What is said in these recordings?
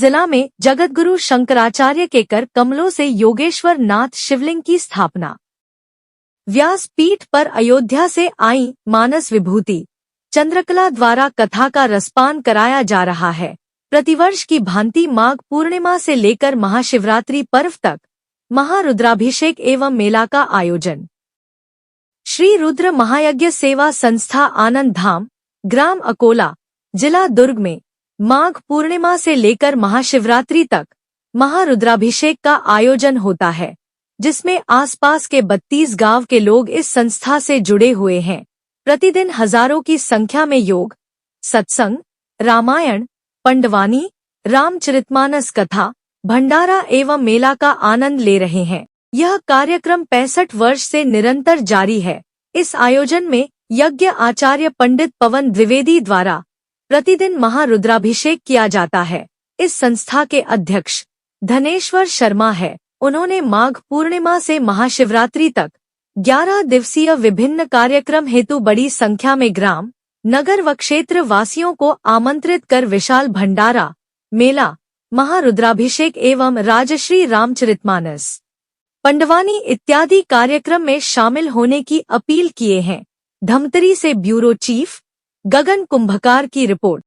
जिला में जगतगुरु शंकराचार्य के कर कमलों से योगेश्वर नाथ शिवलिंग की स्थापना। व्यास पीठ पर अयोध्या से आई मानस विभूति चंद्रकला द्वारा कथा का रसपान कराया जा रहा है। प्रतिवर्ष की भांति माघ पूर्णिमा से लेकर महाशिवरात्रि पर्व तक महारुद्राभिषेक एवं मेला का आयोजन। श्री रुद्र महायज्ञ सेवा संस्था आनंद धाम, ग्राम अकोला, जिला दुर्ग में माघ पूर्णिमा से लेकर महाशिवरात्रि तक महारुद्राभिषेक का आयोजन होता है, जिसमें आसपास के 32 गांव के लोग इस संस्था से जुड़े हुए हैं। प्रतिदिन हजारों की संख्या में योग, सत्संग, रामायण, पंडवानी, रामचरितमानस कथा, भंडारा एवं मेला का आनंद ले रहे हैं। यह कार्यक्रम 65 वर्ष से निरंतर जारी है। इस आयोजन में यज्ञ आचार्य पंडित पवन द्विवेदी द्वारा प्रतिदिन महारुद्राभिषेक किया जाता है। इस संस्था के अध्यक्ष धनेश्वर शर्मा है। उन्होंने माघ पूर्णिमा से महाशिवरात्रि तक 11 दिवसीय विभिन्न कार्यक्रम हेतु बड़ी संख्या में ग्राम, नगर व क्षेत्र वासियों को आमंत्रित कर विशाल भंडारा, मेला, महारुद्राभिषेक एवं राजश्री रामचरितमानस, पंडवानी इत्यादि कार्यक्रम में शामिल होने की अपील किए हैं। धमतरी से ब्यूरो चीफ गगन कुंभकार की रिपोर्ट।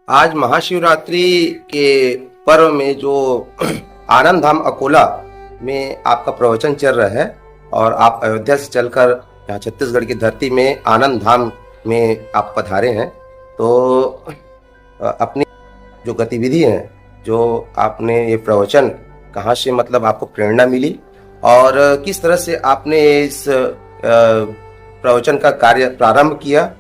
आज महाशिवरात्रि के पर्व में जो आनंद धाम अकोला में आपका प्रवचन चल रहा है और आप अयोध्या से चलकर यहाँ छत्तीसगढ़ की धरती में आनंद धाम में आप पधारे हैं। तो अपनी जो गतिविधि है, जो आपने ये प्रवचन, कहाँ से मतलब आपको प्रेरणा मिली और किस तरह से आपने इस प्रवचन का कार्य प्रारंभ किया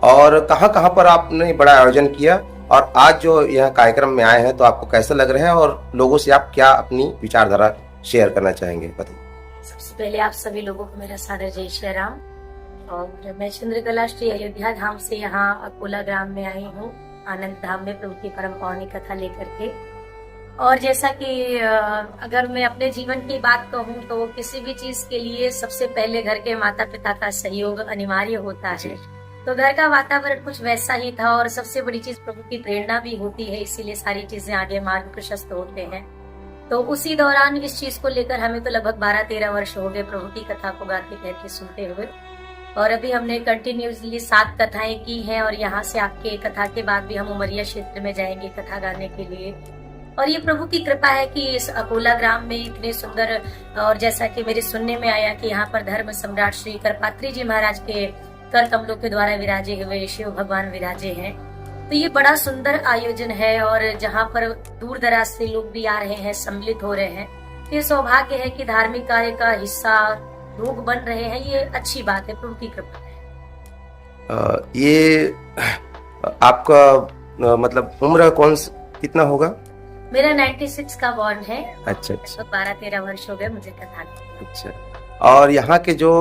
और कहाँ कहाँ पर आपने बड़ा आयोजन किया, और आज जो यह कार्यक्रम में आए हैं तो आपको कैसा लग रहा है और लोगों से आप क्या अपनी विचारधारा शेयर करना चाहेंगे, बताइए। सबसे पहले आप सभी लोगों को मेरा सादर जय श्री राम। और मैं चंद्रकला श्री अयोध्या धाम से यहाँ अकोला ग्राम में आई हूँ, आनंद धाम में प्रभु की परम पावनी कथा लेकर के। और जैसा कि अगर मैं अपने जीवन की बात कहूँ तो किसी भी चीज के लिए सबसे पहले घर के माता पिता का सहयोग अनिवार्य होता है। तो घर का वातावरण कुछ वैसा ही था और सबसे बड़ी चीज प्रभु की प्रेरणा भी होती है, इसीलिए सारी चीजें आगे मार्ग प्रशस्त होते हैं। तो उसी दौरान इस चीज को लेकर हमें तो लगभग 12-13 वर्ष हो गए प्रभु की कथा को गाते कहते सुनते हुए। और अभी हमने कंटिन्यूसली 7 कथाएं की हैं और यहाँ से आपके कथा के बाद भी हम उमरिया क्षेत्र में जाएंगे कथा गाने के लिए। और ये प्रभु की कृपा है कि इस अकोला ग्राम में इतने सुंदर, और जैसा कि मेरे सुनने में आया कि यहाँ पर धर्म सम्राट श्री करपात्री जी महाराज के कर कमलों के द्वारा विराजे हुए शिव भगवान विराजे हैं। तो ये बड़ा सुंदर आयोजन है और जहाँ पर दूर दराज से लोग भी आ रहे हैं, सम्मिलित हो रहे हैं। ये सौभाग्य है कि धार्मिक कार्य का हिस्सा लोग बन रहे हैं, ये अच्छी बात है, प्रभु की कृपा है। ये आपका मतलब उम्र कितना होगा? मेरा 96 का बॉर्न है। अच्छा, 12-13 वर्ष हो गए मुझे कथा। अच्छा। और यहाँ के जो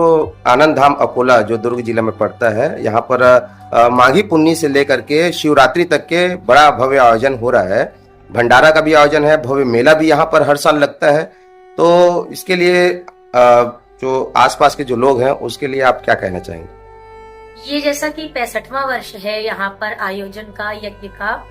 आनंद धाम अकोला जो दुर्ग जिला में पड़ता है, यहाँ पर माघी पुन्नी से लेकर के शिवरात्रि तक के बड़ा भव्य आयोजन हो रहा है। भंडारा का भी आयोजन है, भव्य मेला भी यहाँ पर हर साल लगता है। तो इसके लिए जो आसपास के जो लोग हैं उसके लिए आप क्या कहना चाहेंगे? ये जैसा कि 65वां वर्ष है यहाँ पर आयोजन का, यज्ञ का,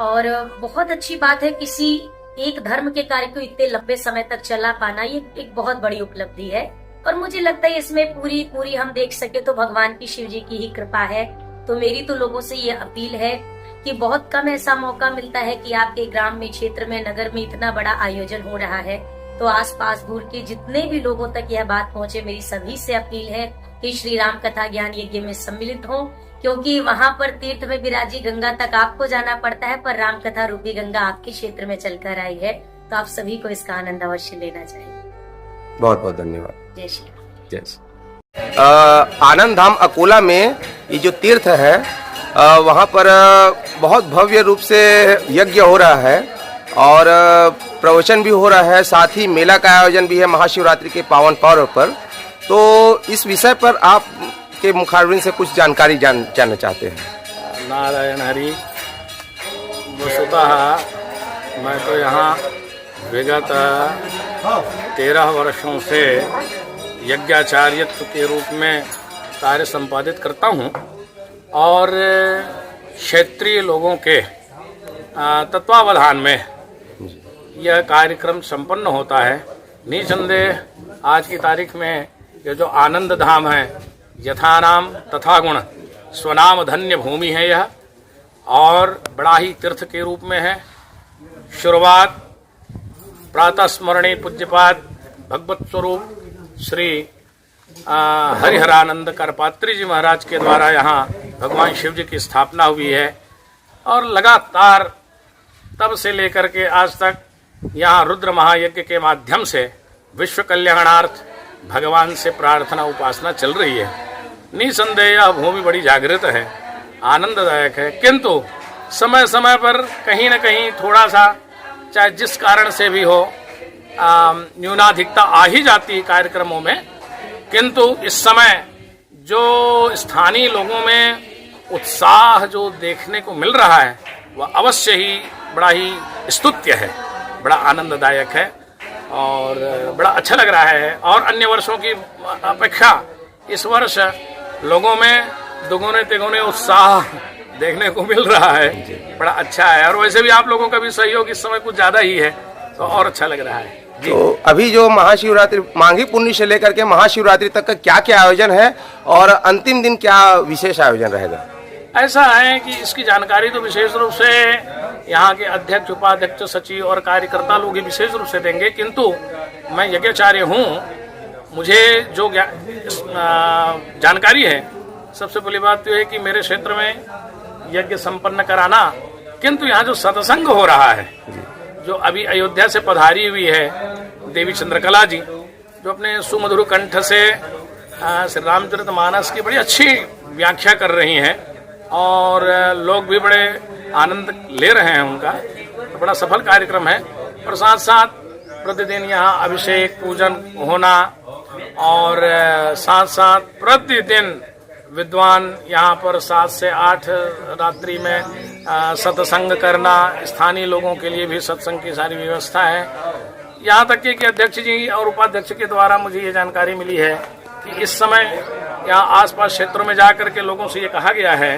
और बहुत अच्छी बात है किसी एक धर्म के कार्य को इतने लंबे समय तक चला पाना, ये एक बहुत बड़ी उपलब्धि है। और मुझे लगता है इसमें पूरी हम देख सके तो भगवान की, शिव जी की ही कृपा है। तो मेरी तो लोगों से ये अपील है कि बहुत कम ऐसा मौका मिलता है कि आपके ग्राम में, क्षेत्र में, नगर में इतना बड़ा आयोजन हो रहा है। तो आसपास दूर के जितने भी लोगों तक यह बात पहुँचे, मेरी सभी से अपील है कि श्री राम कथा ज्ञान यज्ञ में सम्मिलित हो, क्योंकि वहाँ पर तीर्थ में विराजी गंगा तक आपको जाना पड़ता है, पर राम कथा रूपी गंगा आपके क्षेत्र में चलकर आई है। तो आप सभी को इसका आनंद अवश्य लेना चाहिए। बहुत बहुत धन्यवाद। जय श्री राम। जय श्री। आनंद धाम अकोला में ये जो तीर्थ है, वहाँ पर बहुत भव्य रूप से यज्ञ हो रहा है और प्रवचन भी हो रहा है, साथ ही मेला का आयोजन भी है महाशिवरात्रि के पावन पर्व पर। तो इस विषय पर आप के मुखारबिन से कुछ जानकारी जानना चाहते हैं। नारायण हरि। वस्तुतः मैं तो यहाँ विगत 13 वर्षों से यज्ञाचार्यत्व के रूप में कार्य संपादित करता हूँ और क्षेत्रीय लोगों के तत्वावधान में यह कार्यक्रम संपन्न होता है। निसंदेह आज की तारीख में ये जो आनंद धाम है, यथा नाम तथा गुण, स्वनाम धन्य भूमि है यह, और बड़ा ही तीर्थ के रूप में है। शुरुआत प्रातः स्मरणीय पूज्यपाद भगवत स्वरूप श्री हरिहरानंद करपात्री जी महाराज के द्वारा यहाँ भगवान शिव जी की स्थापना हुई है और लगातार तब से लेकर के आज तक यहाँ रुद्र महायज्ञ के माध्यम से विश्व कल्याणार्थ भगवान से प्रार्थना उपासना चल रही है। निसंदेह यह भूमि बड़ी जागृत है, आनंददायक है, किंतु समय समय पर कहीं न कहीं थोड़ा सा, चाहे जिस कारण से भी हो, न्यूनाधिकता आ ही जाती है कार्यक्रमों में। किंतु इस समय जो स्थानीय लोगों में उत्साह जो देखने को मिल रहा है वह अवश्य ही बड़ा ही स्तुत्य है, बड़ा आनंददायक है और बड़ा अच्छा लग रहा है। और अन्य वर्षों की अपेक्षा इस वर्ष लोगों में दुगुने तिगुने उत्साह देखने को मिल रहा है, बड़ा अच्छा है। और वैसे भी आप लोगों का भी सहयोग इस समय कुछ ज्यादा ही है, तो और अच्छा लग रहा है। तो अभी जो महाशिवरात्रि, माघी पुन्नी से लेकर के महाशिवरात्रि तक का क्या क्या आयोजन है और अंतिम दिन क्या विशेष आयोजन रहेगा? ऐसा है कि इसकी जानकारी तो विशेष रूप से यहाँ के अध्यक्ष, उपाध्यक्ष, सचिव और कार्यकर्ता लोग ही विशेष रूप से देंगे, किंतु मैं यज्ञाचार्य हूँ, मुझे जो जानकारी है, सबसे पहली बात तो है कि मेरे क्षेत्र में यज्ञ संपन्न कराना, किंतु यहाँ जो सत्संग हो रहा है, जो अभी अयोध्या से पधारी हुई है देवी चंद्रकला जी, जो अपने सुमधुर कंठ से श्री रामचरितमानस की बड़ी अच्छी व्याख्या कर रही हैं और लोग भी बड़े आनंद ले रहे हैं उनका, तो बड़ा सफल कार्यक्रम है। और साथ साथ प्रतिदिन यहाँ अभिषेक पूजन होना और साथ साथ प्रतिदिन विद्वान यहाँ पर 7 से 8 रात्रि में सत्संग करना, स्थानीय लोगों के लिए भी सत्संग की सारी व्यवस्था है। यहाँ तक कि अध्यक्ष जी और उपाध्यक्ष के द्वारा मुझे ये जानकारी मिली है कि इस समय यहाँ आसपास क्षेत्रों में जाकर के लोगों से ये कहा गया है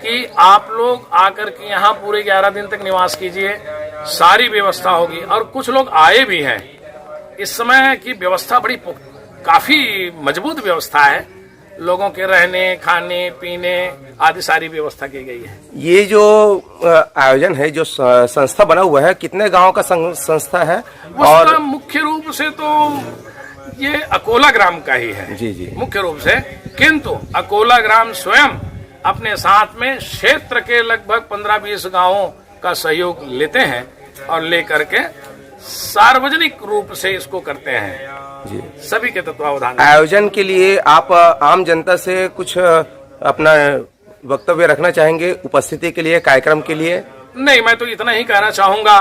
कि आप लोग आकर के यहाँ पूरे 11 दिन तक निवास कीजिए, सारी व्यवस्था होगी। और कुछ लोग आए भी हैं। इस समय की व्यवस्था बड़ी काफी मजबूत व्यवस्था है, लोगों के रहने, खाने, पीने आदि सारी व्यवस्था की गई है। ये जो आयोजन है, जो संस्था बना हुआ है, कितने गांव का संस्था है? और मुख्य रूप से तो ये अकोला ग्राम का ही है। जी जी, मुख्य मुख्य रूप से, किंतु अकोला ग्राम स्वयं अपने साथ में क्षेत्र के लगभग 15-20 गांवों का सहयोग लेते हैं और लेकर के सार्वजनिक रूप से इसको करते हैं जी, सभी के तत्वावधान। आयोजन के लिए आप आम जनता से कुछ अपना वक्तव्य रखना चाहेंगे उपस्थिति के लिए, कार्यक्रम के लिए? नहीं, मैं तो इतना ही कहना चाहूंगा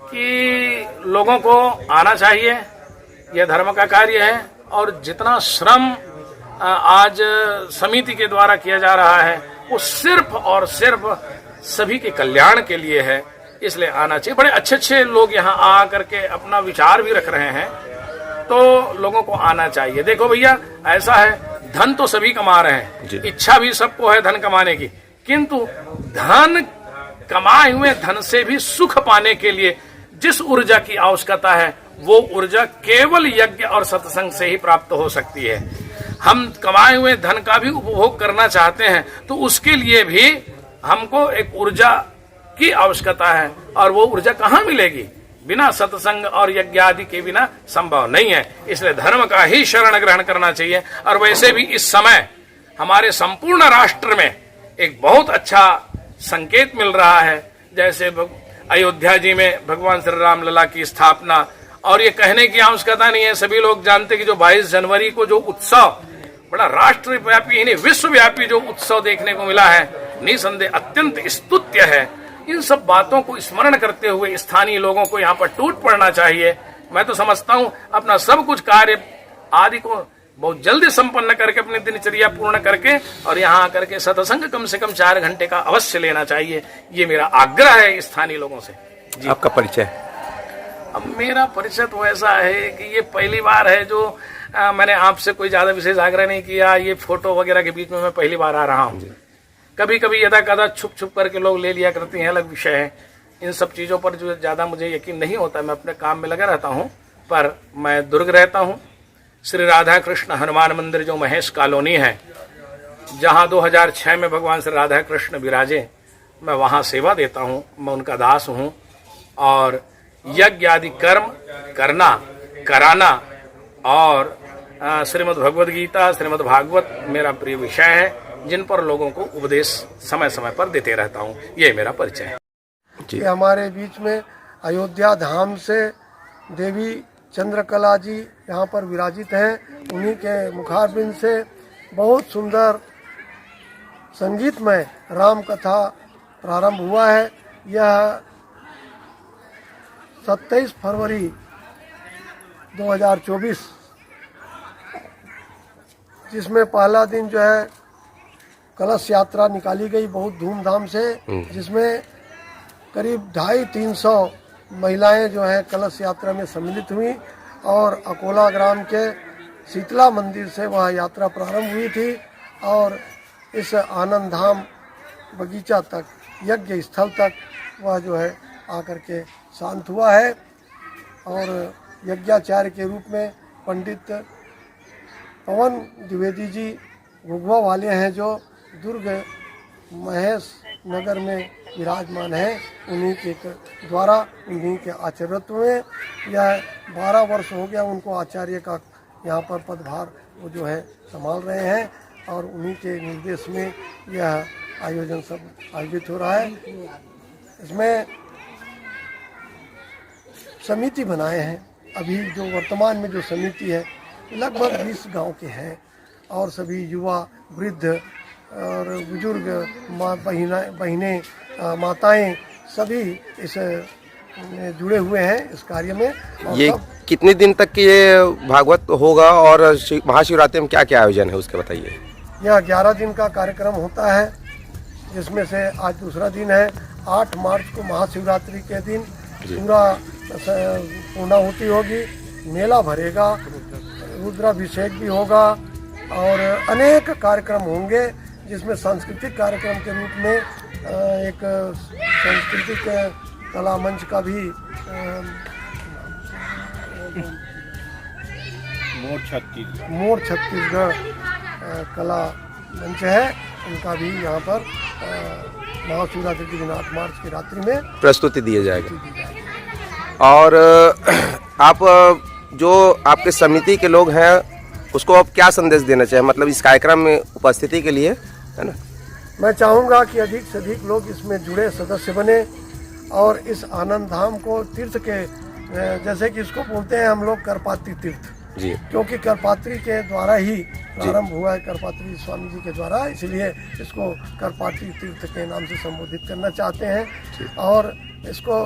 कि लोगों को आना चाहिए, यह धर्म का कार्य है और जितना श्रम आज समिति के द्वारा किया जा रहा है वो सिर्फ और सिर्फ सभी के कल्याण के लिए है, इसलिए आना चाहिए। बड़े अच्छे अच्छे लोग यहाँ आ करके अपना विचार भी रख रहे हैं, तो लोगों को आना चाहिए। देखो भैया, ऐसा है, धन तो सभी कमा रहे हैं, इच्छा भी सबको है धन कमाने की, किंतु धन कमाए हुए धन से भी सुख पाने के लिए जिस ऊर्जा की आवश्यकता है वो ऊर्जा केवल यज्ञ और सत्संग से ही प्राप्त हो सकती है। हम कमाए हुए धन का भी उपभोग करना चाहते हैं तो उसके लिए भी हमको एक ऊर्जा की आवश्यकता है, और वो ऊर्जा कहाँ मिलेगी? बिना सत्संग और यज्ञ आदि के बिना संभव नहीं है। इसलिए धर्म का ही शरण ग्रहण करना चाहिए। और वैसे भी इस समय हमारे संपूर्ण राष्ट्र में एक बहुत अच्छा संकेत मिल रहा है, जैसे अयोध्या जी में भगवान श्री राम लला की स्थापना, और ये कहने की आवश्यकता नहीं है, सभी लोग जानते कि जो 22 जनवरी को जो उत्सव बड़ा राष्ट्रव्यापी यानी विश्वव्यापी जो उत्सव देखने को मिला है, निसंदेह अत्यंत स्तुत्य है। इन सब बातों को स्मरण करते हुए स्थानीय लोगों को यहाँ पर टूट पड़ना चाहिए। मैं तो समझता हूँ अपना सब कुछ कार्य आदि को बहुत जल्दी संपन्न करके अपनी दिनचर्या पूर्ण करके और यहाँ आकर के सत्संग कम से कम 4 घंटे का अवश्य लेना चाहिए। ये मेरा आग्रह है स्थानीय लोगों से। जी। आपका परिचय? अब मेरा परिचय तो ऐसा है कि ये पहली बार है जो मैंने आपसे कोई ज्यादा विशेष आग्रह नहीं किया। ये फोटो वगैरह के बीच में मैं पहली बार आ रहा हूँ। कभी कभी यदा कदा छुप छुप करके लोग ले लिया करते हैं, अलग विषय है। इन सब चीजों पर जो ज्यादा मुझे यकीन नहीं होता, मैं अपने काम में लगा रहता हूँ। पर मैं दुर्ग रहता हूँ, श्री राधा कृष्ण हनुमान मंदिर जो महेश कॉलोनी है, जहाँ 2006 में भगवान श्री राधा कृष्ण विराजे, मैं वहाँ सेवा देता हूँ। मैं उनका दास हूँ और यज्ञ आदि कर्म करना, कराना और श्रीमद् भगवद गीता, श्रीमद् भागवत मेरा प्रिय विषय है, जिन पर लोगों को उपदेश समय समय पर देते रहता हूँ। ये मेरा परिचय है। कि हमारे बीच में अयोध्या धाम से देवी चंद्रकला जी यहाँ पर विराजित हैं। उन्हीं के मुखारबिंद से बहुत सुंदर संगीतमय राम कथा प्रारंभ हुआ है। यह 27 फरवरी 2024, जिसमें पहला दिन जो है कलश यात्रा निकाली गई बहुत धूमधाम से, जिसमें करीब 250-300 महिलाएं जो है कलश यात्रा में सम्मिलित हुई और अकोला ग्राम के शीतला मंदिर से वह यात्रा प्रारंभ हुई थी और इस आनंद धाम बगीचा तक, यज्ञ स्थल तक वह जो है आकर के शांत हुआ है। और यज्ञाचार्य के रूप में पंडित पवन द्विवेदी जी घुघुआ वाले हैं, जो दुर्ग महेश नगर में विराजमान है, उन्हीं के द्वारा, उन्हीं के आचार्यत्व में यह 12 वर्ष हो गया उनको आचार्य का यहाँ पर पदभार वो जो है संभाल रहे हैं, और उन्हीं के निर्देश में यह आयोजन सब आयोजित हो रहा है। इसमें समिति बनाए हैं, अभी जो वर्तमान में जो समिति है लगभग 20 गांव के हैं, और सभी युवा, वृद्ध और बुजुर्ग, बहनें, माताएं सभी इस में जुड़े हुए हैं इस कार्य में। और ये कितने दिन तक की ये भागवत होगा और महाशिवरात्रि में क्या क्या आयोजन है उसके बताइए। यह 11 दिन का कार्यक्रम होता है, जिसमें से आज दूसरा दिन है। 8 मार्च को महाशिवरात्रि के दिन पूरा पूर्णाहुति होगी, मेला भरेगा, रुद्राभिषेक भी होगा और अनेक कार्यक्रम होंगे, जिसमें सांस्कृतिक कार्यक्रम के रूप में एक सांस्कृतिक कला मंच का भी मोर छत्तीसगढ़ कला मंच है, उनका भी यहाँ पर महाशिवरात्रि के दिन 8 मार्च की रात्रि में प्रस्तुति दिए जाएगा। और आप जो आपके समिति के लोग हैं उसको आप क्या संदेश देना चाहें, मतलब इस कार्यक्रम में उपस्थिति के लिए, है ना? मैं चाहूँगा कि अधिक से अधिक लोग इसमें जुड़े, सदस्य बने और इस आनंद धाम को तीर्थ के, जैसे कि इसको बोलते हैं हम लोग करपात्री तीर्थ जी, क्योंकि करपात्री के द्वारा ही प्रारंभ हुआ है, करपात्री स्वामी जी के द्वारा, इसलिए इसको करपात्री तीर्थ के नाम से संबोधित करना चाहते हैं और इसको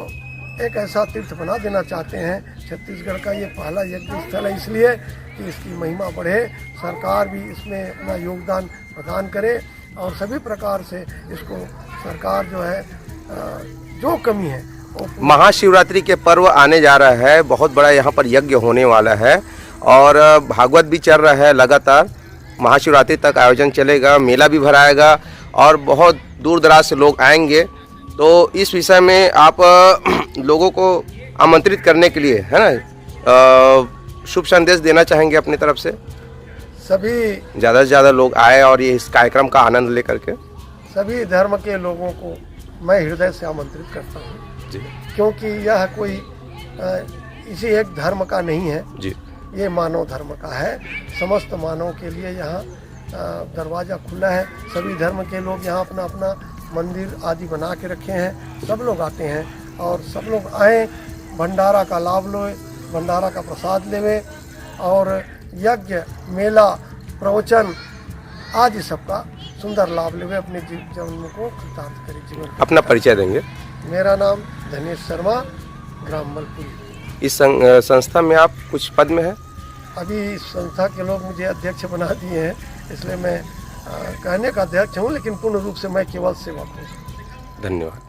एक ऐसा तीर्थ बना देना चाहते हैं। छत्तीसगढ़ का ये पहला यज्ञ स्थल है, इसलिए कि इसकी महिमा बढ़े, सरकार भी इसमें अपना योगदान प्रदान करे और सभी प्रकार से इसको सरकार जो है जो कमी है वो। महाशिवरात्रि के पर्व आने जा रहा है, बहुत बड़ा यहाँ पर यज्ञ होने वाला है और भागवत भी चल रहा है लगातार। महाशिवरात्रि तक आयोजन चलेगा, मेला भी भराएगा और बहुत दूर दराज से लोग आएंगे। तो इस विषय में आप लोगों को आमंत्रित करने के लिए, है ना, शुभ संदेश देना चाहेंगे अपनी तरफ से? सभी ज़्यादा से ज़्यादा लोग आए और ये इस कार्यक्रम का आनंद ले करके। सभी धर्म के लोगों को मैं हृदय से आमंत्रित करता हूँ जी, क्योंकि यह कोई इसी एक धर्म का नहीं है जी, ये मानव धर्म का है। समस्त मानव के लिए यहाँ दरवाज़ा खुला है। सभी धर्म के लोग यहाँ अपना अपना मंदिर आदि बना के रखे हैं, सब लोग आते हैं और सब लोग आए, भंडारा का लाभ लो, भंडारा का प्रसाद लेवे और यज्ञ, मेला, प्रवचन आदि सबका सुंदर लाभ लेवे, अपने जीवन को कृतार्थ करे। जीवन अपना परिचय देंगे। मेरा नाम धनेश शर्मा, ग्राम मलपुरी। इस संस्था में आप कुछ पद में हैं? अभी इस संस्था के लोग मुझे अध्यक्ष बना दिए हैं, इसलिए मैं कहने का अध्यक्ष हूँ, लेकिन पूर्ण रूप से मैं केवल सेवक हूँ। धन्यवाद।